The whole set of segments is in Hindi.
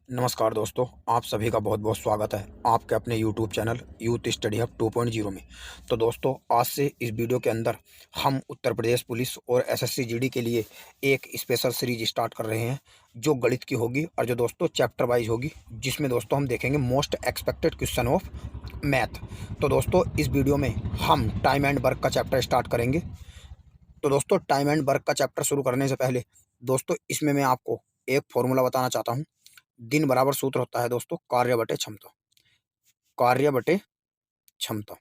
नमस्कार दोस्तों, आप सभी का बहुत-बहुत स्वागत है आपके अपने YouTube channel youth study hub 2.0 में। तो दोस्तों, आज से इस वीडियो के अंदर हम उत्तर प्रदेश पुलिस और एसएससी जीडी के लिए एक स्पेशल सीरीज स्टार्ट कर रहे हैं, जो गणित की होगी और जो दोस्तों चैप्टर वाइज होगी, जिसमें दोस्तों हम देखेंगे most expected question of math. तो दोस्तों, इस वीडियो में हम टाइम एंड वर्क का चैप्टर स्टार्ट करेंगे। तो दोस्तों, टाइम एंड वर्क का चैप्टर शुरू करने से पहले दोस्तों, इसमें मैं आपको एक फॉर्मूला बताना चाहता हूँ। दिन बराबर सूत्र होता है दोस्तों कार्य बटे क्षमता। कार्य बटे क्षमता।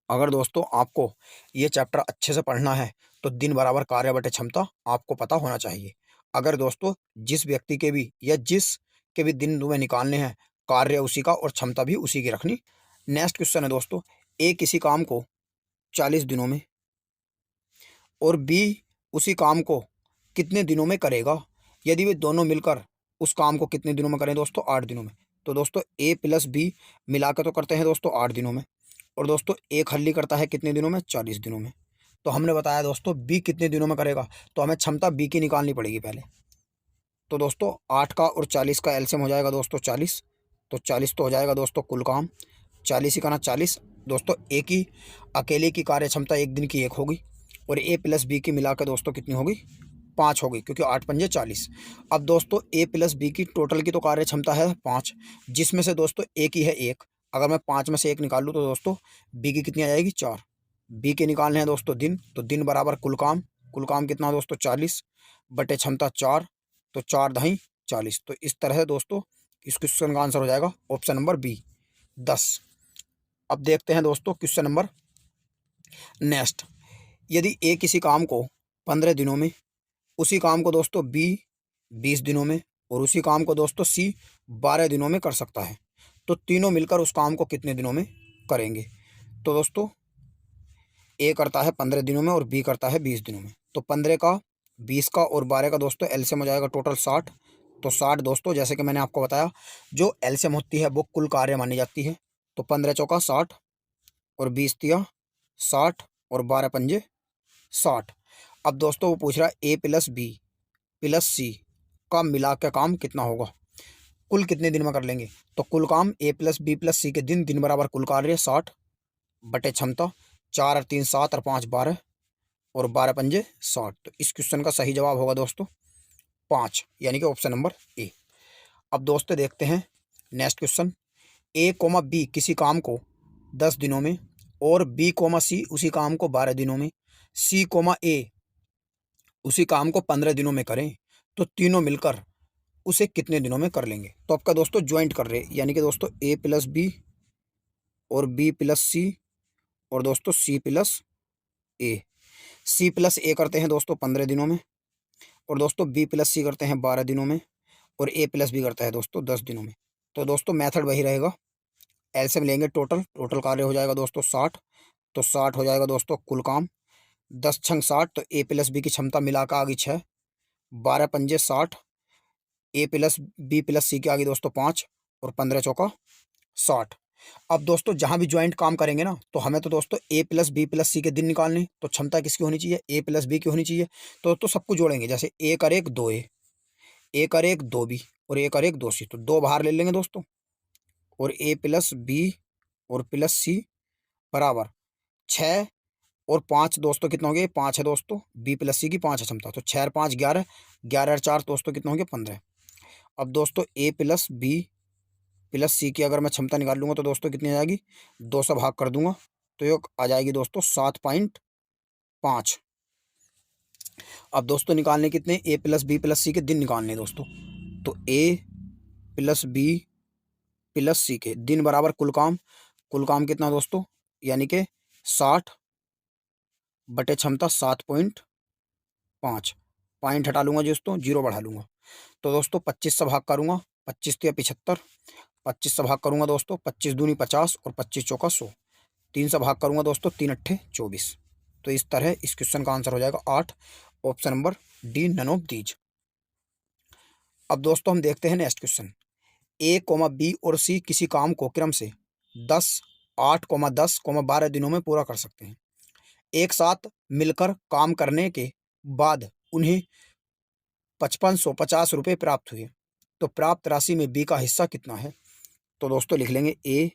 अगर दोस्तों आपको ये चैप्टर अच्छे से पढ़ना है तो दिन बराबर कार्य बटे क्षमता आपको पता होना चाहिए। अगर दोस्तों जिस व्यक्ति के भी या जिस के भी दिन तुम्हें निकालने हैं, कार्य उसी का और क्षमता भी उसी की रखनी। नेक्स्ट क्वेश्चन है दोस्तों, ए किसी काम को 40 दिनों में और बी उसी काम को कितने दिनों में करेगा, यदि वे दोनों मिलकर उस काम को कितने दिनों में करें दोस्तों? 8 दिनों में। तो दोस्तों ए प्लस बी मिला के तो करते हैं दोस्तों 8 दिनों में, और दोस्तों ए खल्ली करता है कितने दिनों में? 40 दिनों में। तो हमने बताया दोस्तों बी कितने दिनों में करेगा, तो हमें क्षमता बी की निकालनी पड़ेगी पहले। तो दोस्तों 8 का और 40 का एलसीएम हो जाएगा दोस्तों 40। तो 40 तो हो जाएगा दोस्तों कुल काम, 40 ही का ना 40। दोस्तों ए की अकेले की कार्य क्षमता एक दिन की 1 होगी, और ए प्लस बी की मिलाकर दोस्तों कितनी होगी? 5 होगी, क्योंकि 8 पंजे 40। अब दोस्तों ए प्लस बी की टोटल की तो कार्य क्षमता है 5, जिसमें से दोस्तों ए की है 1। अगर मैं 5 में से 1 निकाल लूँ तो दोस्तों बी की कितनी आ जाएगी? 4। बी के निकालने हैं दोस्तों दिन, तो दिन बराबर कुल काम कितना दोस्तों? 40 बटे क्षमता 4। तो 4 दही 40। तो इस तरह से दोस्तों इस क्वेश्चन का आंसर हो जाएगा ऑप्शन नंबर बी, 10। अब देखते हैं दोस्तों क्वेश्चन नंबर नेक्स्ट। यदि ए किसी काम को 15 दिनों में, उसी काम को दोस्तों बी 20 दिनों में और उसी काम को दोस्तों सी 12 दिनों में कर सकता है, तो तीनों मिलकर उस काम को कितने दिनों में करेंगे? तो दोस्तों ए करता है 15 दिनों में और बी करता है 20 दिनों में। तो 15 का, 20 का और 12 का दोस्तों एलसीएम हो जाएगा टोटल 60। तो 60 दोस्तों, जैसे कि मैंने आपको बताया, जो एलसीएम होती है वो कुल कार्य मानी जाती है। तो 15 चौका 60 और 20 तिया 60 और 12 पंजे 60। अब दोस्तों वो पूछ रहा है ए प्लस बी प्लस सी का मिला के काम कितना होगा, कुल कितने दिन में कर लेंगे? तो कुल काम ए प्लस बी प्लस सी के दिन, दिन बराबर कुल कार्य 60 बटे क्षमता, 4 और 3 7 और 5 12 और 12 पंजे 60। तो इस क्वेश्चन का सही जवाब होगा दोस्तों 5, यानी कि ऑप्शन नंबर ए। अब दोस्तों देखते हैं next question. A comma B किसी काम को 10 दिनों में और बी कोमा सी उसी काम को 12 दिनों में, सी कोमा ए उसी काम को 15 दिनों में करें, तो तीनों मिलकर उसे कितने दिनों में कर लेंगे? तो आपका दोस्तों ज्वाइंट कर रहे हैं, यानी कि दोस्तों ए प्लस बी और बी प्लस सी और दोस्तों सी प्लस ए। सी प्लस ए करते हैं दोस्तों 15 दिनों में, और दोस्तों बी प्लस सी करते हैं 12 दिनों में, और ए प्लस बी करता है दोस्तों 10 दिनों में। तो दोस्तों मेथड वही रहेगा, एलसीएम लेंगे, टोटल कार्य हो जाएगा दोस्तों 60। तो 60 हो जाएगा दोस्तों कुल काम, 10 छंग 60। तो ए प्लस बी की क्षमता मिलाकर आ गई 6, 12 पंजे 60, ए प्लस बी प्लस सी की आ गई दोस्तों 5 और 15 चौका 60। अब दोस्तों जहाँ भी ज्वाइंट काम करेंगे ना, तो हमें तो दोस्तों ए प्लस बी प्लस सी के दिन निकालने, तो क्षमता किसकी होनी चाहिए? ए प्लस बी की होनी चाहिए। तो दोस्तों सबको जोड़ेंगे, जैसे ए कर एक 2 ए, ए कर एक 2 बी और ए कर एक 2 सी। तो 2 बाहर ले लेंगे दोस्तों, और ए प्लस बी और प्लस सी बराबर 6 और 5 दोस्तों कितना हो गया? 5 है दोस्तों, बी प्लस सी की 5 है क्षमता। तो 6 और 5 11, 11 और 4 दोस्तों कितना हो गया? 15। अब दोस्तों ए प्लस बी प्लस सी की अगर मैं क्षमता निकाल लूँगा तो दोस्तों कितनी आ जाएगी? 2 से भाग कर दूंगा तो ये आ जाएगी दोस्तों 7.5। अब दोस्तों निकालने कितने? ए प्लस बी प्लस सी के दिन निकालने दोस्तों। तो ए प्लस बी प्लस सी के दिन बराबर कुल काम कितना दोस्तों? यानी कि 60 बटे क्षमता 7.5। पॉइंट हटा लूंगा दोस्तों, जीरो बढ़ा लूंगा। तो दोस्तों 25 से भाग करूंगा, 25 तो या 75, 25 से भाग करूंगा दोस्तों, 25 दूनी 50 और 25 चौका 100। 3 से भाग करूंगा दोस्तों, 3 अट्ठे 24। तो इस तरह इस क्वेश्चन का आंसर हो जाएगा 8, option number D, none of these. अब दोस्तों हम देखते हैं next question. A comma B और सी किसी काम को क्रम से 10 8 10 12 दिनों में पूरा कर सकते हैं। एक साथ मिलकर काम करने के बाद उन्हें 5550 रुपये प्राप्त हुए। तो प्राप्त राशि में बी का हिस्सा कितना है? तो दोस्तों लिख लेंगे ए,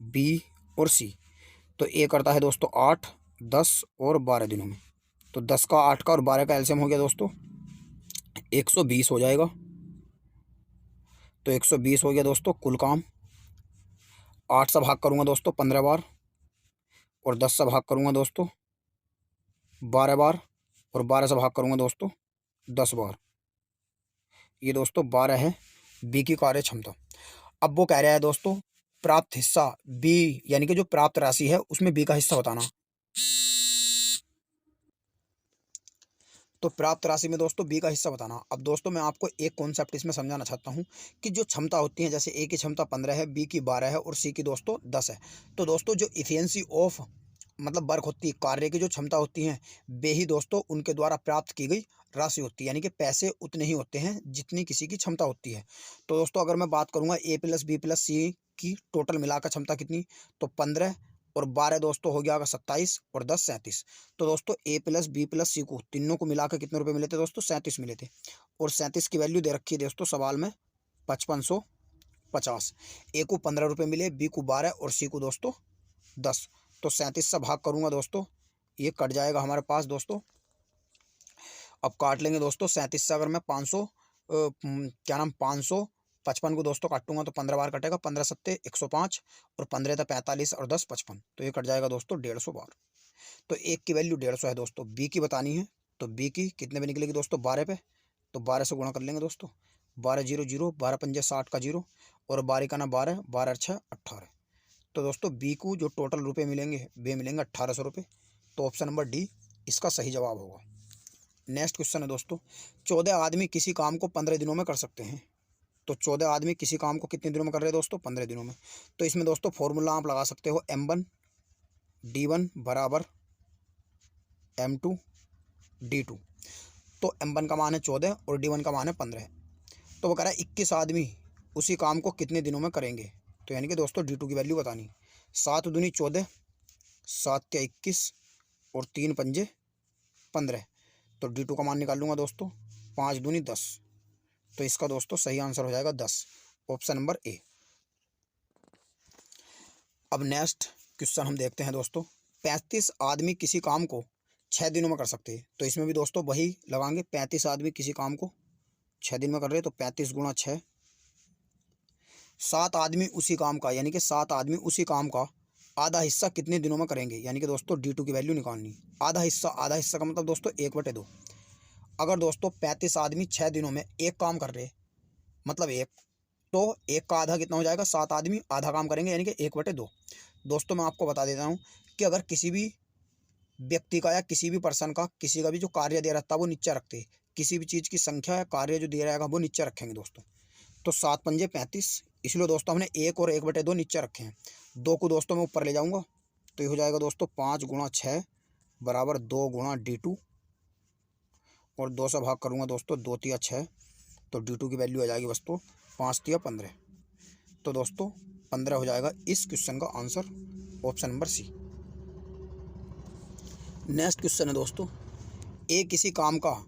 बी और सी। तो ए करता है दोस्तों 8, 10 और 12 दिनों में। तो 10 का, 8 का और 12 का एलसीएम हो गया दोस्तों 120 हो जाएगा। तो 120 हो गया दोस्तों कुल काम। 8 से भाग करूँगा दोस्तों 15 बार, और 10 से भाग करूँगा दोस्तों 12 बार, और 12 से भाग करूँगा दोस्तों 10 बार। ये दोस्तों 12 है बी की कार्य क्षमता। अब वो कह रहा है दोस्तों प्राप्त हिस्सा बी, यानी कि जो प्राप्त राशि है उसमें बी का हिस्सा बताना। तो प्राप्त राशि में दोस्तों बी का हिस्सा बताना। अब दोस्तों मैं आपको एक कॉन्सेप्ट इसमें समझाना चाहता हूँ कि जो क्षमता होती है, जैसे ए की क्षमता 15 है, बी की 12 है और सी की दोस्तों 10 है। तो दोस्तों जो इफिशियंसी ऑफ मतलब वर्क होती है, कार्य की जो क्षमता होती है, वे ही दोस्तों उनके द्वारा प्राप्त की गई राशि होती है, यानी कि पैसे उतने ही होते हैं जितनी किसी की क्षमता होती है। तो दोस्तों अगर मैं बात करूँगा ए प्लस बी प्लस सी की टोटल मिलाकर क्षमता कितनी, तो 15 और 12 दोस्तों हो गया 27 और 10 37। तो दोस्तों ए प्लस बी प्लस सी को तीनों को मिलाकर कितने रुपए मिले थे दोस्तों? 37 मिले थे। और 37 की वैल्यू दे रखी है दोस्तों सवाल में 5550। ए को 15 रुपये मिले, बी को 12 और सी को दोस्तों 10। तो 37 से भाग करूँगा दोस्तों, ये कट जाएगा हमारे पास दोस्तों। अब काट लेंगे दोस्तों 37 से, अगर मैं 555 को दोस्तों काटूंगा तो 15 बार कटेगा, 15 सत्ते 105 और 15 था 45 और 10 55। तो ये कट जाएगा दोस्तों 150 बार। तो एक की वैल्यू 150 है दोस्तों। बी की बतानी है, तो बी की कितने पे निकलेगी दोस्तों? 12 पे। तो 12 से गुणा कर लेंगे दोस्तों। 12 0 0, 12 पंजे 60 का 0, और 12 का ना 12, 12 6 18। तो दोस्तों बी को जो टोटल रुपए मिलेंगे वे मिलेंगे 1800 रुपये। तो ऑप्शन नंबर डी इसका सही जवाब होगा। नेक्स्ट क्वेश्चन है दोस्तों, 14 आदमी किसी काम को 15 दिनों में कर सकते हैं। तो 14 आदमी किसी काम को कितने दिनों में कर रहे हैं दोस्तों? 15 दिनों में। तो इसमें दोस्तों फॉर्मूला आप लगा सकते हो M1D1 बराबर M2 D2। तो M1 का मान है 14 और D1 का मान है 15। तो वो कह रहा है 21 आदमी उसी काम को कितने दिनों में करेंगे। तो यानी कि दोस्तों D2 की वैल्यू बतानी। 7 दूनी 14, 7 क्या 21 और 3 पंजे 15। तो D2 का मान निकाल लूँगा दोस्तों, 5 दूनी 10। तो इसका दोस्तों सही आंसर हो जाएगा 10, ऑप्शन नंबर ए। अब नेक्स्ट क्वेश्चन हम देखते हैं दोस्तों, 35 आदमी किसी काम को 6 दिनों में कर सकते हैं। तो इसमें भी दोस्तों वही लगाएंगे, 35 आदमी किसी काम को 6 दिन में कर रहे हैं, तो 35 गुणा 6। 7 आदमी उसी काम का, यानी कि 7 आदमी उसी काम का आधा हिस्सा कितने दिनों में करेंगे, यानी कि दोस्तों D2 की वैल्यू निकालनी। आधा हिस्सा का मतलब दोस्तों 1/2। अगर दोस्तों 35 आदमी 6 दिनों में एक काम कर रहे, मतलब एक, तो एक का आधा कितना हो जाएगा? 7 आदमी आधा काम करेंगे, यानी कि 1/2। दोस्तों मैं आपको बता देता हूँ कि अगर किसी भी व्यक्ति का या किसी भी पर्सन का किसी का भी जो कार्य दे रहता है वो नीचे रखते, किसी भी चीज़ की संख्या या कार्य जो दे रहेगा वो नीचे रखेंगे दोस्तों। तो 7 पंजे 35, इसलिए दोस्तों हमने 1 और 1/2 नीचे रखे हैं। 2 को दोस्तों मैं ऊपर ले जाऊँगा, तो ये हो जाएगा दोस्तों 5 गुणा 6 बराबर 2 गुणा D2, और 2 से भाग करूँगा दोस्तों, 2 तिया 6। तो D2 की वैल्यू आ जाएगी दोस्तों 5 तिया 15। तो दोस्तों 15 हो जाएगा इस क्वेश्चन का answer, option number C. Next question है दोस्तों, ए किसी काम का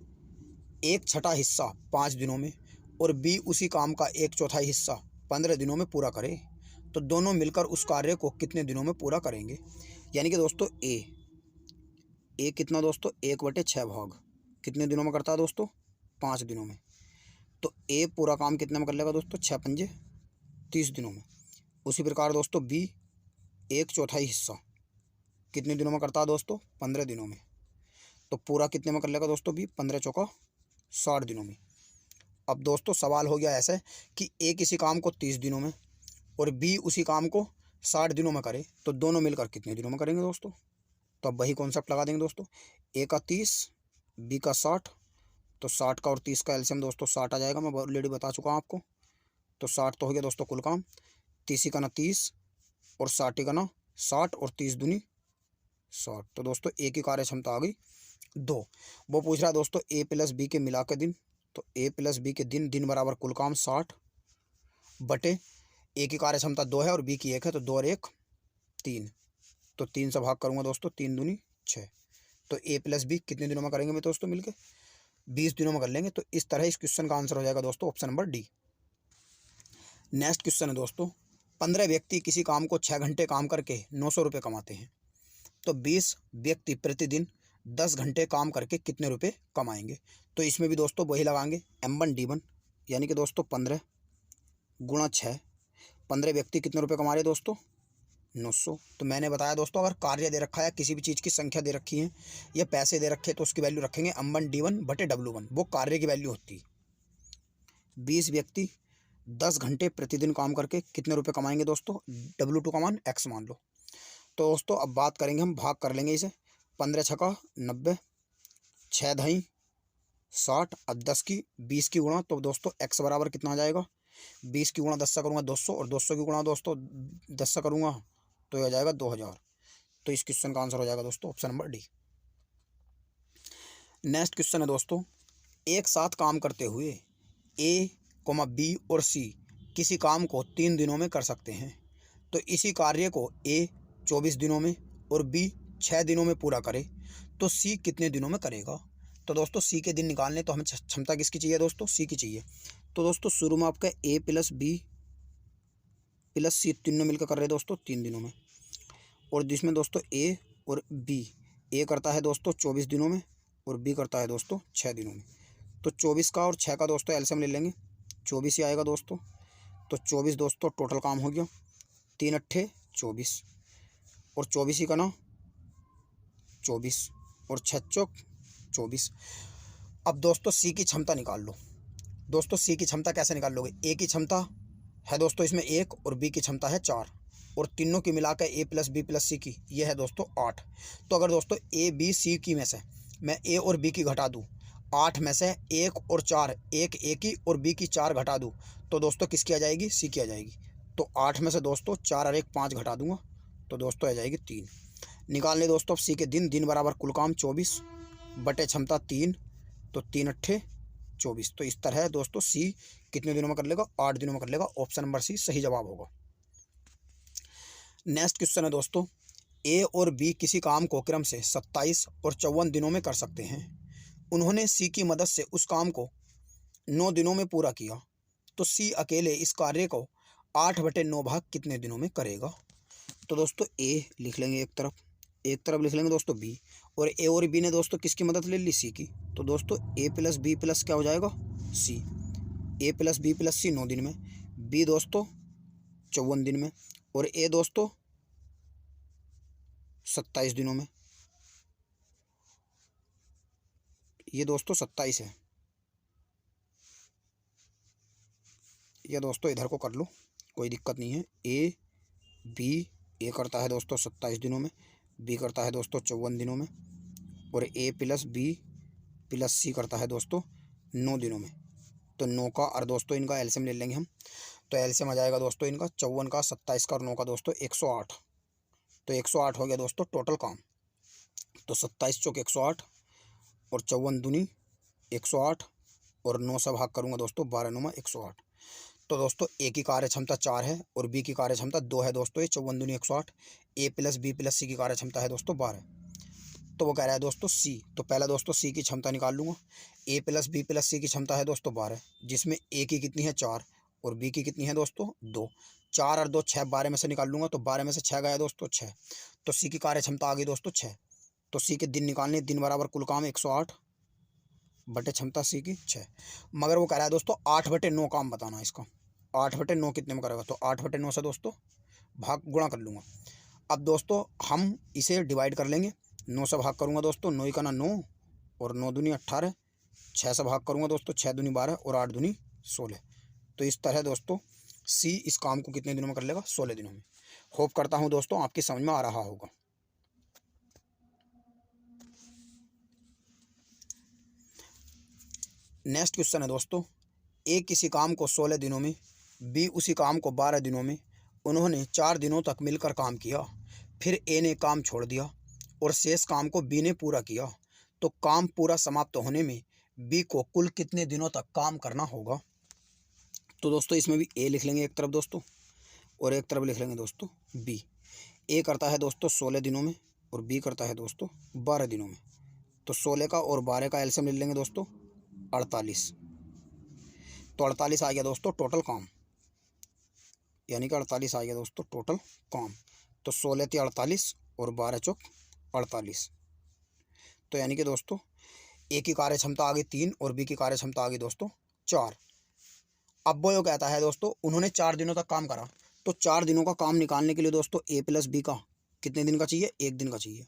1/6 हिस्सा 5 दिनों में और बी उसी काम का 1/4 हिस्सा 15 दिनों में पूरा करे, तो दोनों मिलकर उस कार्य को कितने दिनों में पूरा करेंगे। यानी कि दोस्तों ए कितना दोस्तों 1/6 भाग कितने दिनों में करता है दोस्तों? 5 दिनों में। तो ए पूरा काम कितने में कर लेगा दोस्तों? 6 पंजे 30 दिनों में। उसी प्रकार दोस्तों बी 1/4 हिस्सा कितने दिनों में करता है दोस्तों? 15 दिनों में। तो पूरा कितने में कर लेगा दोस्तों? बी 15 चौका 60 दिनों में। अब दोस्तों सवाल हो गया ऐसे कि ए किसी काम को 30 दिनों में और बी उसी काम को 60 दिनों में करे, तो दोनों मिलकर कितने दिनों में करेंगे दोस्तों? तो अब वही कॉन्सेप्ट लगा देंगे दोस्तों, ए का 30, बी का 60। तो 60 का और 30 का एलसीएम दोस्तों 60 आ जाएगा, मैं ऑलरेडी बता चुका हूँ आपको। तो 60 तो हो गया दोस्तों कुल काम, 30 का ना 30 और 60 का ना 60 और 30 दूनी 60। तो दोस्तों ए की कार्य क्षमता आ गई 2। वो पूछ रहा है दोस्तों ए प्लस बी के मिला के दिन। तो ए प्लस बी के दिन बराबर कुल काम 60 बटे ए की कार्य क्षमता 2 है और बी की 1 है, तो 2 और 1 3। तो 3 से भाग करूँगा दोस्तों, 3 दूनी 6। तो ए प्लस बी कितने दिनों में करेंगे मैं दोस्तों मिलके? 20 दिनों में कर लेंगे। तो इस तरह इस क्वेश्चन का आंसर हो जाएगा दोस्तों option number D. Next question है दोस्तों, 15 व्यक्ति किसी काम को 6 घंटे काम करके 900 रुपये कमाते हैं, तो 20 व्यक्ति प्रतिदिन 10 घंटे काम करके कितने रुपए कमाएंगे। तो इसमें भी दोस्तों वही लगाएंगे M1D1, यानी कि दोस्तों 15 गुणा 6, 15 व्यक्ति कितने रुपए कमा रहे दोस्तों 900। तो मैंने बताया दोस्तों, अगर कार्य दे रखा है, किसी भी चीज़ की संख्या दे रखी है या पैसे दे रखे तो उसकी वैल्यू रखेंगे M1D1 बटे W1, वो कार्य की वैल्यू होती है। 20 व्यक्ति 10 घंटे प्रतिदिन काम करके कितने रुपए कमाएंगे दोस्तों, W2 का मान X मान लो। तो दोस्तों अब बात करेंगे, हम भाग कर लेंगे इसे, 15 छका 90, 6 दही 60, अब 10 की 20 की गुणा, तो दोस्तों X बराबर कितना आ जाएगा, 20 की गुणा 10 से करूँगा 200, और 200 की गुणा दोस्तों 10 से करूँगा तो ये आ जाएगा 2000। तो इस क्वेश्चन का आंसर हो जाएगा दोस्तों option number D. Next question है दोस्तों, एक साथ काम करते हुए A, B और C किसी काम को 3 दिनों में कर सकते हैं, तो इसी कार्य को A 24 दिनों में और B 6 दिनों में पूरा करे, तो C कितने दिनों में करेगा। तो दोस्तों C के दिन निकालने, तो हमें क्षमता किसकी चाहिए दोस्तों, C की चाहिए। तो दोस्तों शुरू में आपका A + B + C तीनों मिलकर कर रहे हैं दोस्तों 3 दिनों में, और जिसमें दोस्तों A और B, A करता है दोस्तों 24 दिनों में और B करता है दोस्तों 6 दिनों में। तो 24 का और 6 का दोस्तों एलसीएम ले लेंगे, 24 ही आएगा दोस्तों। तो 24 दोस्तों टोटल काम हो गया, 3 अट्ठे 24, और 24 ही का ना 24, और 6 चौक 24। अब दोस्तों C की क्षमता निकाल लो। दोस्तों C की क्षमता कैसे निकाल लोगे, A की क्षमता है दोस्तों इसमें 1 और B की क्षमता है 4, और तीनों की मिलाकर A + B + C की ये है दोस्तों 8। तो अगर दोस्तों A B C की में से मैं A और B की घटा दूँ, 8 में से 1 और 4, एक A की और B की 4 घटा दूँ, तो दोस्तों किसकी आ जाएगी, C की आ जाएगी। तो 8 में से दोस्तों 4 और 1 5 घटा दूंगा, तो दोस्तों आ जाएगी 3। निकालने दोस्तों C के दिन, दिन बराबर कुल काम 24 बटे क्षमता 3, तो 3 अट्ठे 24। तो इस तरह दोस्तों C कितने दिनों में कर लेगा, 8 दिनों में कर लेगा। ऑप्शन नंबर C सही जवाब होगा। नेक्स्ट क्वेश्चन है दोस्तों, A और B किसी काम को क्रम से 27 और 54 दिनों में कर सकते हैं। उन्होंने C की मदद से उस काम को 9 दिनों में पूरा किया, तो C अकेले इस कार्य को 8/9 भाग कितने दिनों में करेगा। तो दोस्तों A लिख लेंगे एक तरफ लिख लेंगे दोस्तों B, और A और B ने दोस्तों किसकी मदद ले ली, C की। तो दोस्तों A + B + क्या हो जाएगा, C। A + B + C 9 दिन में, B दोस्तों 54 दिन में, और A दोस्तों 27 दिनों में। ये दोस्तों 27 है, ये दोस्तों इधर को कर लो, कोई दिक्कत नहीं है। A करता है दोस्तों 27 दिनों में, B करता है दोस्तों 54 दिनों में, और A + B + C करता है दोस्तों 9 दिनों में। तो 9 का और दोस्तों इनका एलसीएम ले लेंगे हम, तो एलसीएम आ जाएगा दोस्तों इनका 54 का, 27 का और 9 का दोस्तों 108। तो 108 हो गया दोस्तों टोटल काम। तो 27 चौक 108 और 54 दूनी 108, और 9 से भाग करूँगा दोस्तों 12 9 में 108। तो दोस्तों A की कार्य क्षमता 4 है और B की कार्य क्षमता 2 है दोस्तों, ये 54 दूनी 108। A + B + C की कार्य क्षमता है दोस्तों 12। तो वो कह रहा है दोस्तों C, तो पहला दोस्तों C की क्षमता निकाल लूँगा। A + B + C की क्षमता है दोस्तों 12, जिसमें A की कितनी है 4 और B की कितनी है दोस्तों 2। 4 और 2 6, 12 में से निकाल लूँगा, तो 12 में से 6 गया दोस्तों 6। तो C की कार्य क्षमता आ गई दोस्तों 6। तो C के दिन निकालने, दिन बराबर कुल काम 108 बटे क्षमता C की 6। मगर वो कह रहा है दोस्तों 8/9 काम बताना इसका, 8/9 कितने में करेगा। तो 8/9 से दोस्तों भाग गुणा कर लूँगा। अब दोस्तों हम इसे डिवाइड कर लेंगे, 9 से भाग करूँगा दोस्तों, 9 का ना 9 और 9 दूनी 18, 6 से भाग करूँगा दोस्तों, 6 दूनी 12 और 8 दूनी 16। तो इस तरह दोस्तों C इस काम को कितने दिनों में कर लेगा, 16 दिनों में। होप करता हूँ दोस्तों आपकी समझ में आ रहा होगा। नेक्स्ट क्वेश्चन है दोस्तों, A किसी काम को 16 दिनों में, B उसी काम को 12 दिनों में, उन्होंने 4 दिनों तक मिलकर काम किया, फिर A ने काम छोड़ दिया और शेष काम को B ने पूरा किया, तो काम पूरा समाप्त होने में B को कुल कितने दिनों तक काम करना होगा। तो दोस्तों इसमें भी A लिख लेंगे एक तरफ दोस्तों, और एक तरफ लिख लेंगे दोस्तों B। A करता है दोस्तों 16 दिनों में और B करता है दोस्तों 12 दिनों में। तो 16 का और 12 का एलसीएम ले लेंगे दोस्तों 48। तो 48 आ गया दोस्तों टोटल काम। यानी कि 48 आ गया दोस्तों टोटल काम। तो 16 × 48 और 12 × 48। तो यानी कि दोस्तों ए की कार्य क्षमता आ गई 3 और बी की कार्य क्षमता आ गई दोस्तों 4। अब वो कहता है दोस्तों उन्होंने 4 दिनों तक काम करा, तो 4 दिनों का काम निकालने के लिए दोस्तों ए प्लस बी का कितने दिन का चाहिए, 1 दिन का चाहिए।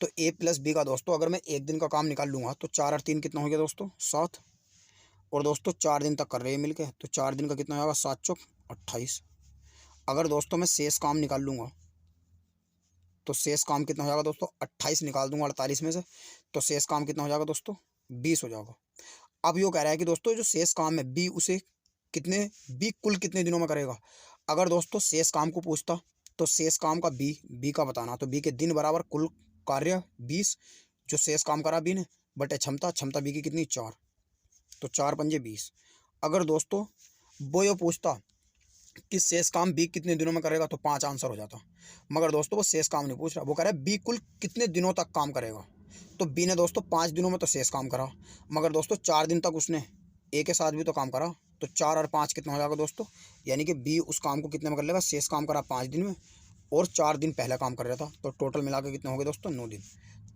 तो ए प्लस बी का दोस्तों अगर मैं 1 दिन का काम निकाल लूँगा तो 4 और 3 कितना हो गया दोस्तों 7। और दोस्तों 4 दिन तक कर रहे हैं मिलके, तो 4 दिन का कितना होगा 7 × 28। अगर दोस्तों मैं शेष काम निकाल लूँगा तो शेष काम कितना हो जाएगा दोस्तों 28 निकाल दूंगा 48 में से, तो शेष काम कितना हो जाएगा दोस्तों 20 हो जाएगा। अब यो कह रहा है कि दोस्तों जो शेष काम है बी उसे बी कुल कितने दिनों में करेगा। अगर दोस्तों शेष काम को पूछता तो शेष काम का बी का बताना, तो बी के दिन बराबर कुल कार्य 20 जो शेष काम करा बी ने बटे क्षमता बी की कितनी 4, तो 4 × 5 = 20। अगर दोस्तों वो ये पूछता कि शेष काम बी कितने दिनों में करेगा तो 5 आंसर हो जाता, मगर दोस्तों वो शेष काम नहीं पूछ रहा, वो कह रहा है बी कुल कितने दिनों तक काम करेगा। तो बी ने दोस्तों 5 दिनों में तो शेष काम करा, मगर दोस्तों 4 दिन तक उसने ए के साथ भी तो काम करा, तो 4 और 5 कितना हो जाएगा दोस्तों, यानी कि बी उस काम को कितने में कर लेगा, शेष काम करा 5 दिन में और 4 दिन पहले काम कर रहा था, तो टोटल मिला के कितने हो गए दोस्तों 9 दिन।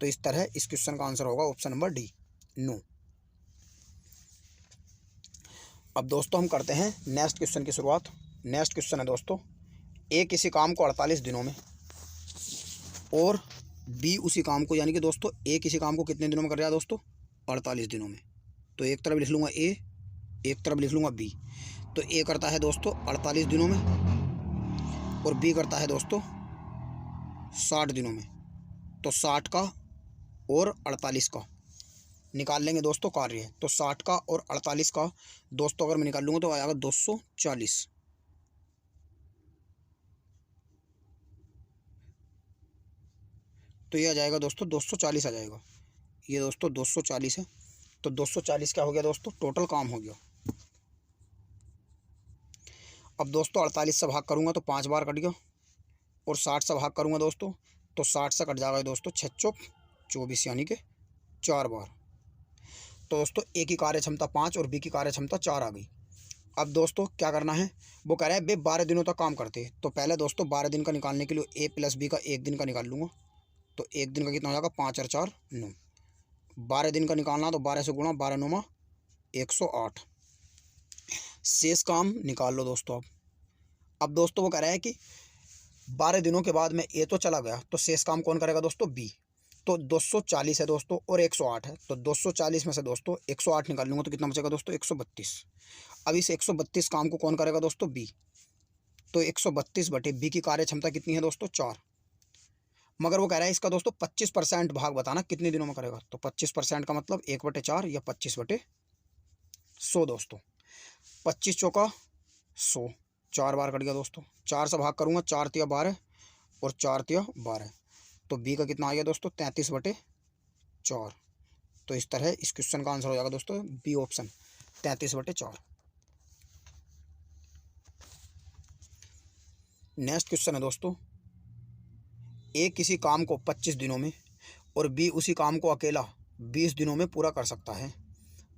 तो इस तरह इस क्वेश्चन का आंसर होगा ऑप्शन नंबर डी 9। अब दोस्तों हम करते हैं नेक्स्ट क्वेश्चन की शुरुआत। नेक्स्ट क्वेश्चन है दोस्तों ए किसी काम को 48 दिनों में और बी उसी काम को, यानी कि दोस्तों ए किसी काम को कितने दिनों में कर रहा है दोस्तों 48 दिनों में। तो एक तरफ लिख लूँगा ए, एक तरफ लिख लूँगा बी। तो ए करता है दोस्तों 48 दिनों में और बी करता है दोस्तों 60 दिनों में। तो 60 का और 48 का निकाल लेंगे दोस्तों कार्य, तो 60 का और 48 का दोस्तों अगर मैं निकाल लूँगा तो आएगा 240। तो ये आ जाएगा दोस्तों 240 आ जाएगा, ये दोस्तों 240 है। तो 240 क्या हो गया दोस्तों टोटल काम हो गया। अब दोस्तों 48 से भाग करूँगा तो 5 बार कट गया और 60 से भाग करूँगा दोस्तों तो 60 से कट जाएगा दोस्तों 6 × 24 यानी कि 4 बार। तो दोस्तों ए की कार्य क्षमता 5 और बी की कार्य क्षमता 4 आ गई। अब दोस्तों क्या करना है, वो कह रहा है वे 12 दिनों तक काम करते हैं। तो पहले दोस्तों 12 दिन का निकालने के लिए ए प्लस बी का 1 दिन का निकाल लूँगा, तो 1 दिन का कितना हो जाएगा 5 और 4 9। 12 दिन का निकालना तो 12 से गुणा 12 × 9 = 108। शेष काम निकाल लो दोस्तों। अब दोस्तों वो कह रहा है कि 12 दिनों के बाद में ए तो चला गया, तो शेष काम कौन करेगा दोस्तों बी। तो 240 है दोस्तों और 108 है, तो 240 में से दोस्तों 108 निकाल लूँगा तो कितना बचेगा दोस्तों 132। अब इस 132 काम को कौन करेगा दोस्तों बी। तो 132 बटे बी की कार्य क्षमता कितनी है दोस्तों 4, मगर वो कह रहा है इसका दोस्तों 25% भाग बताना कितने दिनों में करेगा। तो 25% का मतलब 1/4 या 25/100 दोस्तों। 25 चौका 100, 4 बार कट गया दोस्तों। 4 से भाग करूँगा 4 × 12 और 4 × 12, तो बी का कितना आ गया दोस्तों 33/4। तो इस तरह इस क्वेश्चन का आंसर हो जाएगा दोस्तों बी ऑप्शन 33/4। नेक्स्ट क्वेश्चन है दोस्तों ए किसी काम को 25 दिनों में और बी उसी काम को अकेला 20 दिनों में पूरा कर सकता है।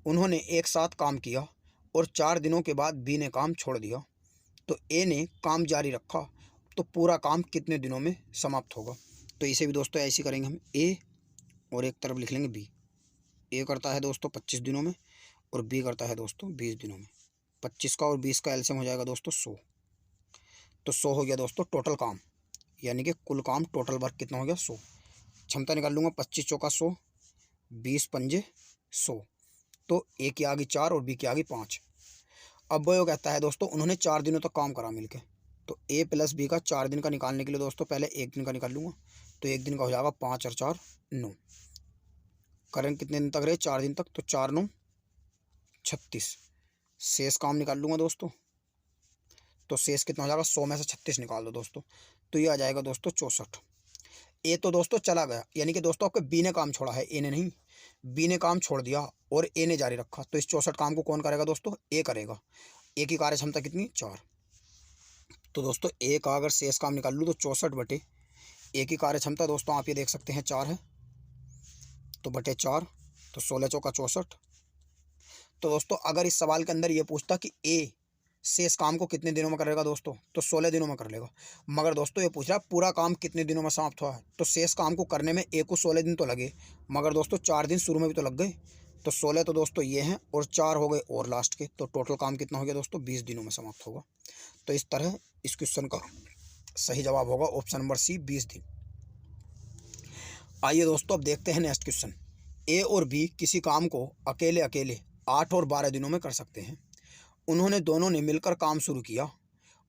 उन्होंने एक साथ काम किया और 4 दिनों के बाद बी ने काम छोड़ दिया, तो ए ने काम जारी रखा, तो पूरा काम कितने दिनों में समाप्त होगा। तो इसे भी दोस्तों ऐसे करेंगे हम ए और एक तरफ लिख लेंगे बी। ए करता है दोस्तों 25 दिनों में और बी करता है दोस्तों 20 दिनों में। 25 का और 20 का एलसीएम हो जाएगा दोस्तों 100। तो 100 हो गया दोस्तों टोटल काम, यानी कि कुल काम टोटल वर्क कितना हो गया 100। क्षमता निकाल लूँगा 25 चौका 100, 20 पंजे 100। तो ए की आ गई 4 और बी की आ गई 5। अब वो कहता है दोस्तों उन्होंने 4 दिनों तक काम करा मिलके। तो ए प्लस बी का 4 दिन का निकालने के लिए दोस्तों पहले 1 दिन का निकाल लूँगा, तो 1 दिन का हो जाएगा 5 और 4 9। करेंगे कितने दिन तक रहे 4 दिन तक, तो 4 × 9 = 36। शेष काम निकाल लूँगा दोस्तों, तो शेष कितना हो जाएगा 100 में से 36 निकाल दो दोस्तों, तो ये आ जाएगा दोस्तों 64। ए तो दोस्तों चला गया, यानी कि दोस्तों आपके बी ने काम छोड़ा है, ए ने नहीं। बी ने काम छोड़ दिया और ए ने जारी रखा, तो इस 64 काम को कौन करेगा दोस्तों ए करेगा। ए की कार्य क्षमता कितनी 4। तो दोस्तों ए का अगर शेष काम निकाल लूँ तो 64 बटे ए की कार्य क्षमता दोस्तों आप ये देख सकते हैं 4 है, तो बटे 4, तो 16 चौका 64। तो दोस्तों अगर इस सवाल के अंदर ये पूछता कि ए शेष काम को कितने दिनों में करेगा दोस्तों, तो 16 दिनों में कर लेगा। मगर दोस्तों ये पूछ रहा है पूरा काम कितने दिनों में समाप्त हुआ है, तो शेष काम को करने में एक को 16 दिन तो लगे, मगर दोस्तों 4 दिन शुरू में भी तो लग गए। तो 16 तो दोस्तों ये हैं और 4 हो गए और लास्ट के, तो टोटल काम कितना हो गया दोस्तों, 20 दिनों में समाप्त होगा। तो इस तरह इस क्वेश्चन का सही जवाब होगा ऑप्शन नंबर सी, 20 दिन। आइए दोस्तों अब देखते हैं नेक्स्ट क्वेश्चन। ए और बी किसी काम को अकेले अकेले 8 और 12 दिनों में कर सकते हैं। उन्होंने दोनों ने मिलकर काम शुरू किया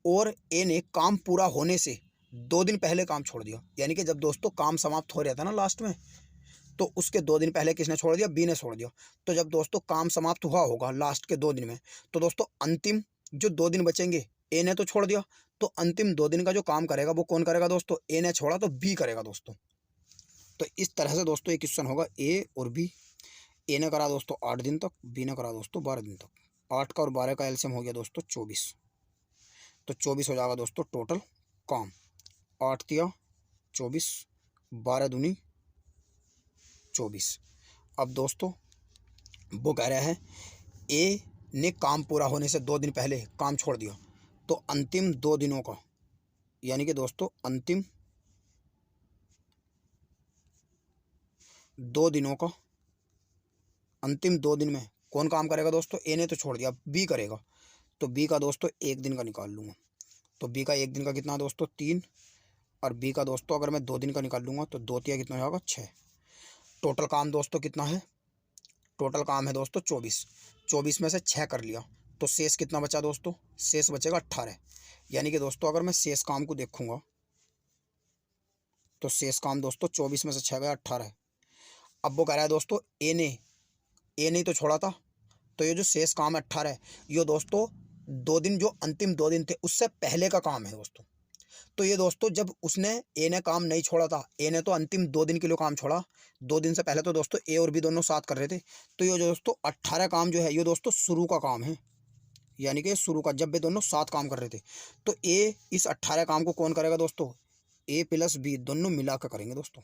और ए ने काम पूरा होने से 2 दिन पहले काम छोड़ दिया। यानी कि जब दोस्तों काम समाप्त हो रहा था ना लास्ट में, तो उसके 2 दिन पहले किसने छोड़ दिया, बी ने छोड़ दिया। तो जब दोस्तों काम समाप्त हुआ होगा लास्ट के 2 दिन में, तो दोस्तों अंतिम जो 2 दिन बचेंगे, ए ने तो छोड़ दिया, तो अंतिम 2 दिन का जो काम करेगा वो कौन करेगा दोस्तों, ए ने छोड़ा तो बी करेगा दोस्तों। तो इस तरह से दोस्तों ये क्वेश्चन होगा ए और बी। ए ने करा दोस्तों 8 दिन तक, बी ने करा दोस्तों 12 दिन तक। 8 का और 12 का एलसीएम हो गया दोस्तों 24। तो 24 हो जाएगा दोस्तों टोटल काम। 8 तिया 24, 12 दूनी 24। अब दोस्तों वो कह रहा है ए ने काम पूरा होने से 2 दिन पहले काम छोड़ दिया, तो अंतिम 2 दिनों का, यानी कि दोस्तों अंतिम 2 दिनों का, अंतिम 2 दिन में कौन काम करेगा दोस्तों, ए ने तो छोड़ दिया, बी करेगा। तो बी का दोस्तों 1 दिन का निकाल लूँगा। तो बी का 1 दिन का कितना दोस्तों 3, और बी का दोस्तों अगर मैं 2 दिन का निकाल लूँगा तो 2 तिया कितना हो जाएगा 6। टोटल काम दोस्तों कितना है, टोटल काम है दोस्तों 24। 24 में से 6 कर लिया तो शेष कितना बचा दोस्तों, शेष बचेगा 18। यानी कि दोस्तों अगर मैं शेष काम को देखूँगा तो शेष काम दोस्तों 24 में से 6 गया 18। अब वो कह रहा है दोस्तों ए ने तो छोड़ा था, तो ये जो शेष काम है 18 है, ये दोस्तों 2 दिन जो अंतिम 2 दिन थे उससे पहले का काम है दोस्तों। तो ये दोस्तों जब उसने ए ने काम नहीं छोड़ा था, ए ने तो अंतिम 2 दिन के लिए काम छोड़ा, 2 दिन से पहले तो दोस्तों ए और बी दोनों साथ कर रहे थे। तो ये जो दोस्तों 18 काम जो है ये दोस्तों शुरू का काम है, यानी कि शुरू का, जब वे दोनों साथ काम कर रहे थे। तो ए इस 18 काम को कौन करेगा दोस्तों, ए प्लस बी दोनों मिला कर करेंगे दोस्तों।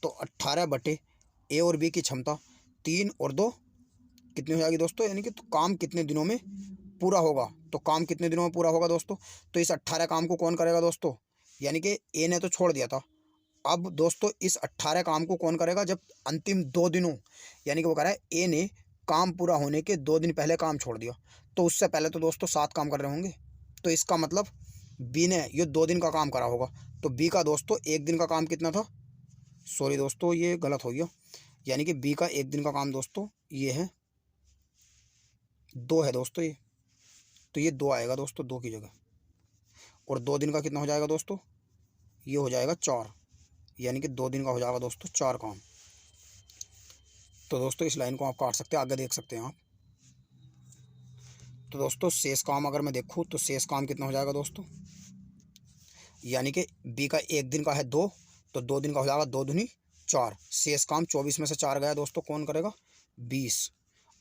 तो 18 बटे ए और बी की क्षमता 3 और 2 कितनी हो जाएगी दोस्तों, यानी कि तो काम कितने दिनों में पूरा होगा, तो काम कितने दिनों में पूरा होगा दोस्तों। तो इस 18 काम को कौन करेगा दोस्तों, यानी कि ए ने तो छोड़ दिया था, अब दोस्तों इस 18 काम को कौन करेगा जब अंतिम 2 दिनों, यानी कि वो कह रहा है ए ने काम पूरा होने के 2 दिन पहले काम छोड़ दिया, तो उससे पहले तो दोस्तों 7 काम कर रहे होंगे। तो इसका मतलब बी ने ये 2 दिन का काम करा होगा। तो बी का दोस्तों 1 दिन का काम कितना था, सॉरी दोस्तों ये गलत हो गया, यानी कि बी का 1 दिन का काम दोस्तों ये है 2 है दोस्तों ये, तो ये 2 आएगा दोस्तों 2 की जगह। और 2 दिन का कितना हो जाएगा दोस्तों, ये हो जाएगा 4, यानी कि 2 दिन का हो जाएगा दोस्तों 4 काम। तो दोस्तों इस लाइन को आप काट सकते हैं, आगे देख सकते हैं आप। तो दोस्तों शेष काम अगर मैं देखूँ तो शेष काम कितना हो जाएगा दोस्तों, यानी कि बी का 1 दिन का है 2, तो 2 दिन का हो जाएगा 2 दूनी 4। शेष काम 24 में से 4 गया दोस्तों, कौन करेगा 20,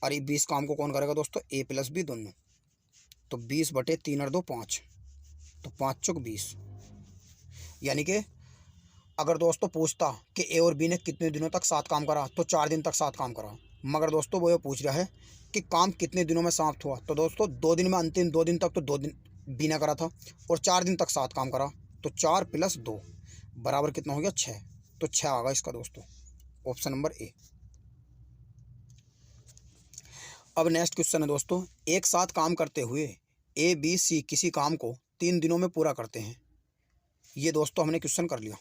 और ये 20 काम को कौन करेगा दोस्तों, ए प्लस बी दोनों। तो 20 बटे 3 और 2 5, तो 5 चौक 20। यानी कि अगर दोस्तों पूछता कि ए और बी ने कितने दिनों तक साथ काम करा, तो 4 दिन तक साथ काम करा। मगर दोस्तों वो ये पूछ रहा है कि काम कितने दिनों में समाप्त हुआ, तो दोस्तों 2 दिन में, अंतिम 2 दिन तक तो 2 दिन बी ने करा था, और 4 दिन तक साथ काम करा, तो 4 + 2 बराबर कितना हो गया 6। तो 6 आ गया इसका दोस्तों ऑप्शन नंबर ए। अब नेक्स्ट क्वेश्चन है दोस्तों, एक साथ काम करते हुए ए बी सी किसी काम को 3 दिनों में पूरा करते हैं। ये दोस्तों हमने क्वेश्चन कर लिया।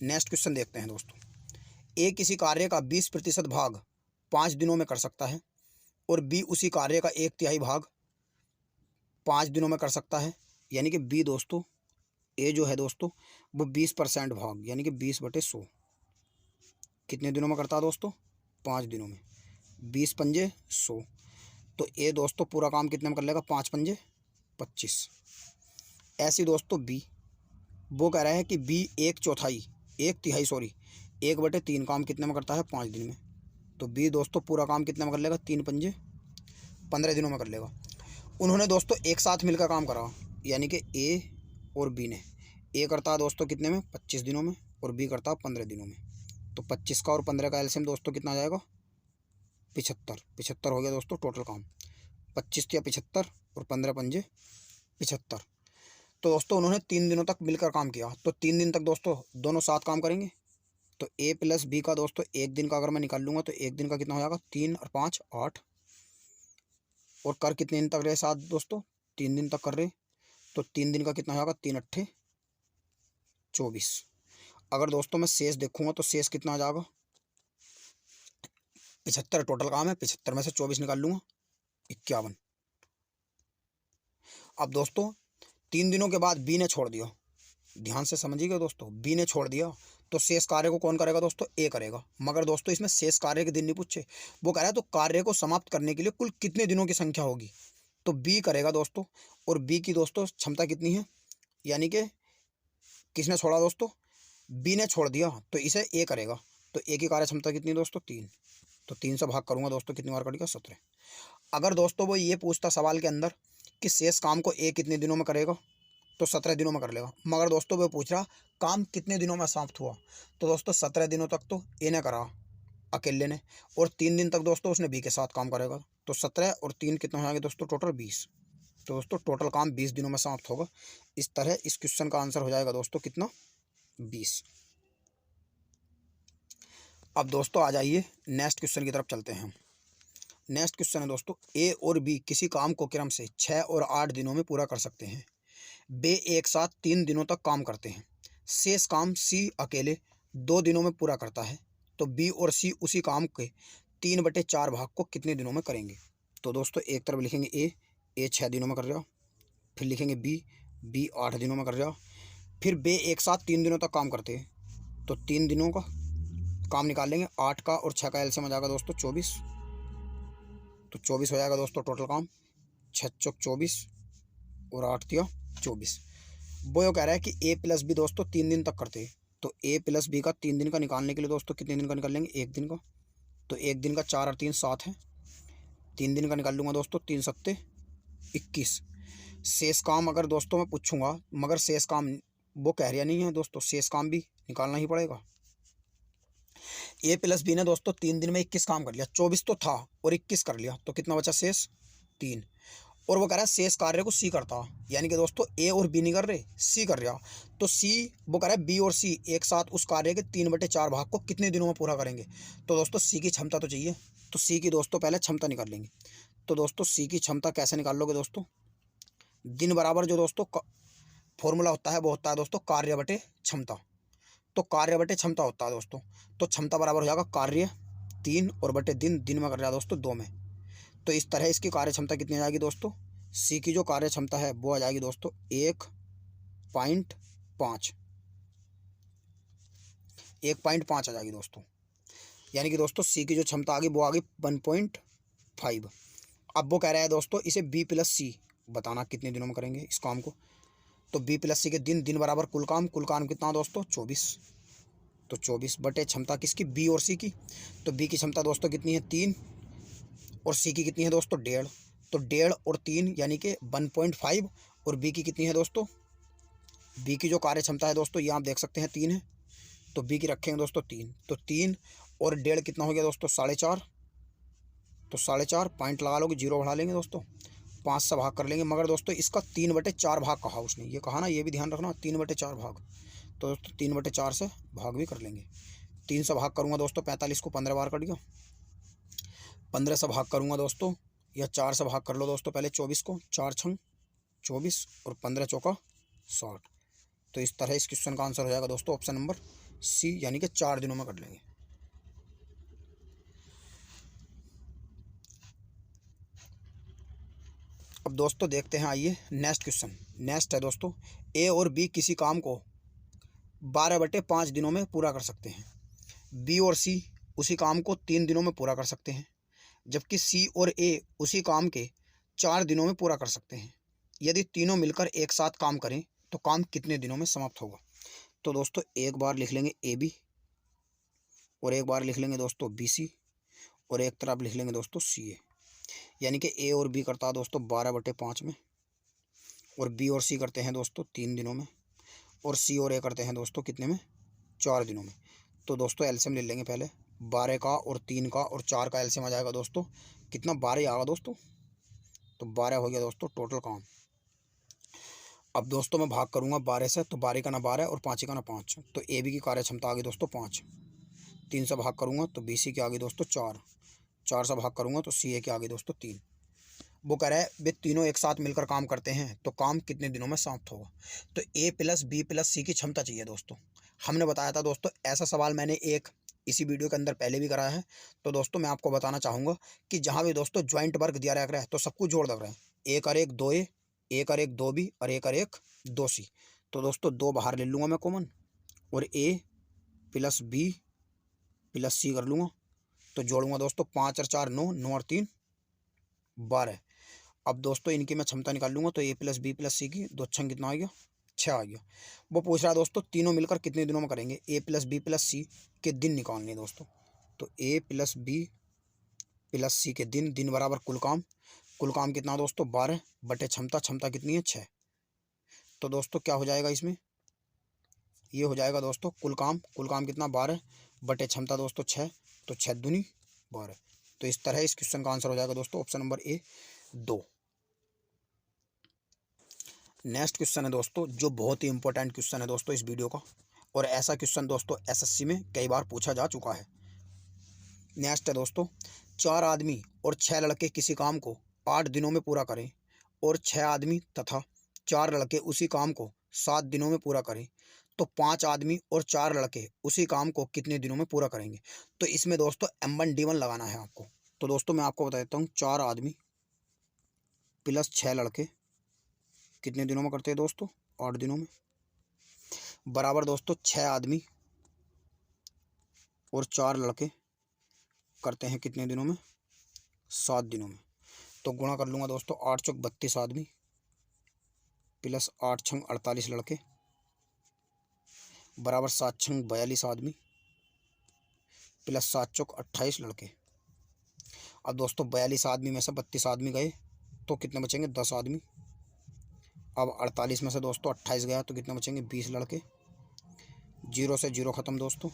नेक्स्ट क्वेश्चन देखते हैं दोस्तों, ए किसी कार्य का 20% भाग 5 दिनों में कर सकता है और बी उसी कार्य का 1/3 भाग 5 दिनों में कर सकता है। यानी कि बी दोस्तों, ए जो है दोस्तों वो 20% भाग, यानी कि 20/100 कितने दिनों में करता है दोस्तों, 5 दिनों में। 20 पंजे 100, तो ए दोस्तों पूरा काम कितने में कर लेगा, 5 पंजे 25। ऐसी दोस्तों बी, वो कह रहा है कि बी 1/3 सॉरी 1/3 काम कितने में करता है, 5 दिन में। तो बी दोस्तों पूरा काम कितने में कर लेगा, 3 पंजे 15 दिनों में कर लेगा। उन्होंने दोस्तों एक साथ मिलकर काम करा, यानी कि ए और बी ने, ए करता है दोस्तों कितने में, 25 दिनों में, और बी करता है 15 दिनों में। तो 25 का और 15 का एलसीएम दोस्तों कितना आ जाएगा, 75, 75 हो गया दोस्तों टोटल काम। 25 या 75 और 15 पंजे 75। तो दोस्तों उन्होंने 3 दिनों तक मिलकर काम किया, तो 3 दिन तक दोस्तों दोनों साथ काम करेंगे। तो ए प्लस बी का दोस्तों एक दिन का अगर मैं निकाल लूँगा तो एक दिन का कितना हो जाएगा, 3 और 5 8। और कर कितने दिन तक रहे साथ दोस्तों, 3 दिन तक कर रहे। तो 3 दिन का कितना हो जाएगा, 3 अट्ठे 24। अगर दोस्तों मैं शेष देखूंगा तो शेष कितना आ जाएगा, 75 टोटल काम है, 75 में से 24 निकाल लूँगा, 51। अब दोस्तों 3 दिनों के बाद बी ने छोड़ दिया, ध्यान से समझिएगा दोस्तों, बी ने छोड़ दिया तो शेष कार्य को कौन करेगा दोस्तों, ए करेगा। मगर दोस्तों इसमें शेष कार्य के दिन नहीं पूछे, वो कह रहा है तो कार्य को समाप्त करने के लिए कुल कितने दिनों की संख्या होगी, तो बी करेगा दोस्तों। और बी की दोस्तों क्षमता कितनी है, यानी कि किसने छोड़ा दोस्तों, बी ने छोड़ दिया तो इसे ए करेगा। तो ए की कार्य क्षमता कितनी है दोस्तों, 3। तो 3 से भाग करूंगा दोस्तों, कितनी बार कटेगा, 17। अगर दोस्तों वो ये पूछता सवाल के अंदर कि शेष काम को ए कितने दिनों में करेगा, तो 17 दिनों में कर लेगा। मगर दोस्तों वो पूछ रहा काम कितने दिनों में समाप्त हुआ, तो दोस्तों 17 दिनों तक तो ए ने करा अकेले ने, और 3 दिन तक दोस्तों उसने बी के साथ काम करेगा। तो 17 और 3 कितना हो जाएगा दोस्तों, टोटल 20। तो दोस्तों टोटल काम 20 दिनों में समाप्त होगा। इस तरह इस क्वेश्चन का आंसर हो जाएगा दोस्तों कितना, 20। अब दोस्तों आ जाइए नेक्स्ट क्वेश्चन की तरफ चलते हैं। नेक्स्ट क्वेश्चन है दोस्तों, ए और बी किसी काम को क्रम से 6 और 8 दिनों में पूरा कर सकते हैं। बे एक साथ 3 दिनों तक काम करते हैं। शेष काम सी अकेले 2 दिनों में पूरा करता है। तो बी और सी उसी काम के 3/4 भाग को कितने दिनों में करेंगे। तो दोस्तों एक तरफ लिखेंगे ए 6 दिनों में कर रहा, फिर लिखेंगे बी 8 दिनों में कर रहा, फिर बे एक साथ 3 दिनों तक काम करते हैं। तो 3 दिनों का काम निकाल लेंगे, 8 का और 6 का एलसीएम आ जाएगा दोस्तों 24। तो 24 हो जाएगा दोस्तों टोटल काम, 6 चौक 24 और 8 दिया 24। वो कह रहा है कि ए प्लस बी दोस्तों 3 दिन तक करते हैं। तो ए प्लस बी का 3 दिन का निकालने के लिए दोस्तों कितने दिन का निकाल लेंगे, 1 दिन का। तो 1 दिन का 4 और 3 7 है, 3 दिन का निकाल लूँगा दोस्तों, 3 सत्ते 21। शेष काम अगर दोस्तों मैं पूछूंगा, मगर शेष काम वो कह रहा नहीं है दोस्तों, शेष काम भी निकालना ही पड़ेगा। ए प्लस बी ने दोस्तों 3 दिन में 21 काम कर लिया, 24 तो था और 21 कर लिया, तो कितना बचा शेष, 3। और वो कह रहा है शेष कार्य को सी करता, यानी कि दोस्तों ए और बी नहीं कर रहे, सी कर रहा। तो सी वो कह रहा है बी और सी एक साथ उस कार्य के 3/4 भाग को कितने दिनों में पूरा करेंगे। तो दोस्तों सी की क्षमता तो चाहिए, तो सी की दोस्तों पहले क्षमता निकाल लेंगे। तो दोस्तों सी की क्षमता कैसे निकाल लोगे दोस्तों, दिन बराबर जो दोस्तों फॉर्मूला होता है वो होता है दोस्तों कार्य बटे क्षमता। तो कार्य बटे क्षमता होता है दोस्तों, तो क्षमता बराबर हो जाएगा कार्य 3 और बटे दिन में कर रहा है दोस्तों 2 में। तो इस तरह इसकी कार्य क्षमता कितनी आ जाएगी दोस्तों, सी की जो कार्य क्षमता है वो आ जाएगी दोस्तों 1.5 1.5 आ जाएगी दोस्तों, यानी कि दोस्तों सी की जो क्षमता आ गई वो आ गई 1.5। अब वो कह रहा है दोस्तों इसे बी प्लस सी बताना कितने दिनों में करेंगे इस काम को। तो बी प्लस सी के दिन बराबर कुल काम कितना दोस्तों 24। तो 24 बटे क्षमता किसकी, बी और सी की। तो बी की क्षमता दोस्तों कितनी है 3 और सी की कितनी है दोस्तों 1.5। तो 1.5 और 3 यानी कि 1.5। और बी की कितनी है दोस्तों, बी की जो कार्य क्षमता है दोस्तों ये आप देख सकते हैं 3 है, तो बी की रखेंगे दोस्तों 3। तो 3 और 1.5 कितना हो गया दोस्तों 4.5। तो 4.5 पॉइंट लगा लोगे, 0 बढ़ा लेंगे दोस्तों, 5 से भाग कर लेंगे। मगर दोस्तों इसका 3/4 भाग कहा उसने, ये कहा ना, ये भी ध्यान रखना 3/4 भाग। तो दोस्तों 3/4 से भाग भी कर लेंगे। 3 से भाग करूँगा दोस्तों 45 को 15 बार कट गया, 15 से भाग करूँगा दोस्तों, या 4 से भाग कर लो दोस्तों पहले 24 को, 4 छंग 24 और 15 चौका 60। तो इस तरह इस क्वेश्चन का आंसर हो जाएगा दोस्तों ऑप्शन नंबर सी, यानी कि 4 दिनों में कर लेंगे। अब दोस्तों देखते हैं, आइए नेक्स्ट क्वेश्चन। नेक्स्ट है दोस्तों, ए और बी किसी काम को 12/5 दिनों में पूरा कर सकते हैं। बी और सी उसी काम को 3 दिनों में पूरा कर सकते हैं, जबकि सी और ए उसी काम के 4 दिनों में पूरा कर सकते हैं। यदि तीनों मिलकर एक साथ काम करें तो काम कितने दिनों में समाप्त होगा। तो दोस्तों एक बार लिख लेंगे ए बी, और एक बार लिख लेंगे दोस्तों बी सी, और एक तरफ लिख लेंगे दोस्तों सी ए। यानी कि ए और बी करता है दोस्तों 12/5 में, और बी और सी करते हैं दोस्तों 3 दिनों में, और सी और ए करते हैं दोस्तों कितने में, 4 दिनों में। तो दोस्तों एलसीएम ले लेंगे पहले, 12 का और 3 का और 4 का एलसीएम आ जाएगा दोस्तों कितना, 12 ही आएगा दोस्तों। तो 12 हो गया दोस्तों टोटल काम। अब दोस्तों मैं भाग करूँगा 12 से, तो 12 का ना 12 और 5 का ना 5, तो ए बी की कार्य क्षमता आ गई दोस्तों 5। 3 से भाग करूँगा तो बी सी की आ गई दोस्तों 4। 4 से भाग करूँगा तो सी ए की आ गई दोस्तों 3। वो कह रहा है वे तीनों एक साथ मिलकर काम करते हैं तो काम कितने दिनों में समाप्त होगा। तो ए प्लस बी प्लस सी की क्षमता चाहिए दोस्तों। हमने बताया था दोस्तों, ऐसा सवाल मैंने एक इसी वीडियो के अंदर पहले भी कराया है। तो दोस्तों मैं आपको बताना चाहूँगा कि जहाँ भी दोस्तों ज्वाइंट वर्क दिया रहा है तो सबको जोड़ दब रहे हैं। ए कर 1 2 ए, ए कर 1 2 बी और ए कर 1 2 सी। तो दोस्तों 2 बाहर ले लूँगा मैं कॉमन, और ए प्लस बी प्लस सी कर लूँगा। तो जोड़ूंगा दोस्तों 5 और 4 9, 9 और 3 12। अब दोस्तों इनकी मैं क्षमता निकाल लूँगा, तो ए प्लस बी प्लस सी की 2 छंग कितना आ गया, 6 आ गया। वो पूछ रहा है दोस्तों तीनों मिलकर कितने दिनों में करेंगे, ए प्लस बी प्लस सी के दिन निकालने दोस्तों। तो ए प्लस बी प्लस सी के दिन, दिन बराबर कुल काम कितना दोस्तों 12 बटे क्षमता, क्षमता कितनी है 6। तो दोस्तों क्या हो जाएगा इसमें, ये हो जाएगा दोस्तों कुल काम कितना 12 बटे क्षमता दोस्तों 6, तो 6 दूनी 12। तो इस तरह इस क्वेश्चन का आंसर हो जाएगा दोस्तों option number A 2। Next question है दोस्तों जो बहुत ही इंपॉर्टेंट क्वेश्चन है दोस्तों इस वीडियो का, और ऐसा क्वेश्चन दोस्तों एसएससी में कई बार पूछा जा चुका है। नेक्स्ट है दोस्तों, 4 आदमी और 6 लड़के किसी काम को 8 दिनों में पूरा करें और 6 आदमी तथा 4 लड़के उसी काम को 7 दिनों में पूरा करें, तो 5 आदमी और 4 लड़के उसी काम को कितने दिनों में पूरा करेंगे। तो इसमें दोस्तों M1 D1 लगाना है आपको। तो दोस्तों मैं आपको बता देता हूँ, 4 आदमी प्लस 6 लड़के कितने दिनों में करते हैं दोस्तों, 8 दिनों में, बराबर दोस्तों 6 आदमी और 4 लड़के करते हैं कितने दिनों में, 7 दिनों में। तो गुणा कर लूँगा दोस्तों, 8 चौक 32 आदमी प्लस 8 छंग 48 लड़के बराबर 7 छंग 42 आदमी प्लस 7 चौक 28 लड़के। अब दोस्तों 42 आदमी में से 32 आदमी गए तो कितने बचेंगे, 10 आदमी। अब 48 में से दोस्तों 28 गया तो कितने बचेंगे, 20 लड़के। 0 से 0 ख़त्म दोस्तों।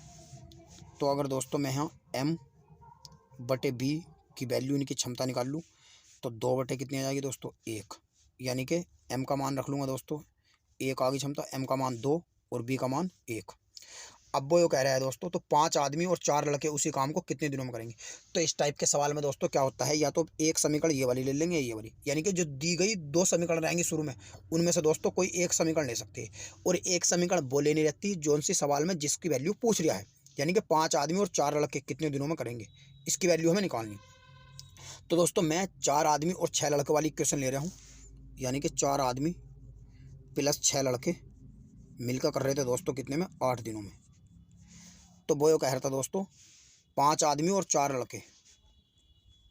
तो अगर दोस्तों मैं यहाँ M बटे B की वैल्यू इनकी क्षमता निकाल लूँ तो 2 बटे कितनी आ जाएगी दोस्तों 1, यानी कि M का मान रख लूँगा दोस्तों 1 आ गई क्षमता, M का मान 2 और B का मान 1। अब वो कह रहा है दोस्तों तो 5 आदमी और 4 लड़के उसी काम को कितने दिनों में करेंगे। तो इस टाइप के सवाल में दोस्तों क्या होता है, या तो एक समीकरण ये वाली ले लेंगे ये वाली, यानी कि जो दी गई 2 समीकरण रहेंगे शुरू में उनमें से दोस्तों कोई एक समीकरण ले सकते हैं, और एक समीकरण वो लेनी रहती है जो सी सवाल में जिसकी वैल्यू पूछ रहा है, यानी कि 5 आदमी और 4 लड़के कितने दिनों में करेंगे, इसकी वैल्यू हमें निकालनी। तो दोस्तों मैं 4 आदमी और 6 लड़के वाली क्वेश्चन ले रहा हूँ, यानी कि 4 आदमी प्लस 6 लड़के मिलकर कर रहे थे दोस्तों कितने में, 8 दिनों में। तो वो कह रहा था दोस्तों 5 आदमी और 4 लड़के,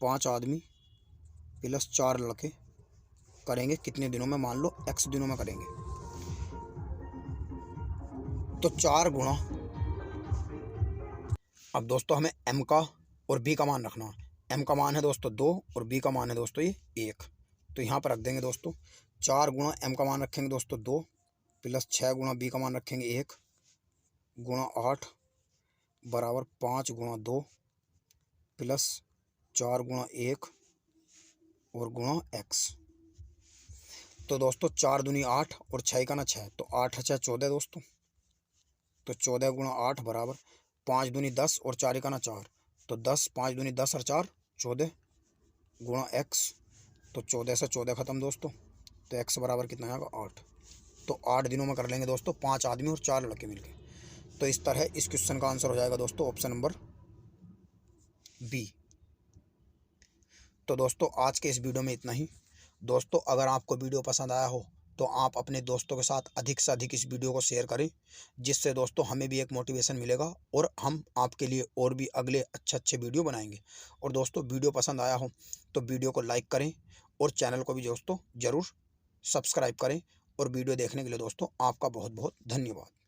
5 आदमी प्लस 4 लड़के करेंगे कितने दिनों में, मान लो x दिनों में करेंगे। तो 4 गुणा, अब दोस्तों हमें m का और b का मान रखना है। m का मान है दोस्तों 2 और b का मान है दोस्तों ये 1। तो यहाँ पर रख देंगे दोस्तों 4 गुणा m का मान रखेंगे दोस्तों 2 प्लस 6 गुणा b का मान रखेंगे 1 गुणा 8 बराबर 5 गुणा 2 प्लस 4 गुणा 1 और गुणा x। तो दोस्तों 4 दूनी 8 और 6 का ना 6, तो 8 6 14 दोस्तों। तो 14 गुणा 8 बराबर 5 दूनी 10 और 4 का ना 4, तो 10 5 दूनी 10 और 4 14 गुणा x। तो 14 से 14 ख़त्म दोस्तों, तो x बराबर कितना आएगा 8। तो 8 दिनों में कर लेंगे दोस्तों 5 आदमी और 4 लड़के मिलके। तो इस तरह इस क्वेश्चन का आंसर हो जाएगा दोस्तों ऑप्शन नंबर बी। तो दोस्तों आज के इस वीडियो में इतना ही। दोस्तों अगर आपको वीडियो पसंद आया हो तो आप अपने दोस्तों के साथ अधिक से अधिक इस वीडियो को शेयर करें, जिससे दोस्तों हमें भी एक मोटिवेशन मिलेगा और हम आपके लिए और भी अगले अच्छे वीडियो बनाएंगे। और दोस्तों वीडियो पसंद आया हो तो वीडियो को लाइक करें और चैनल को भी दोस्तों ज़रूर सब्सक्राइब करें। और वीडियो देखने के लिए दोस्तों आपका बहुत बहुत धन्यवाद।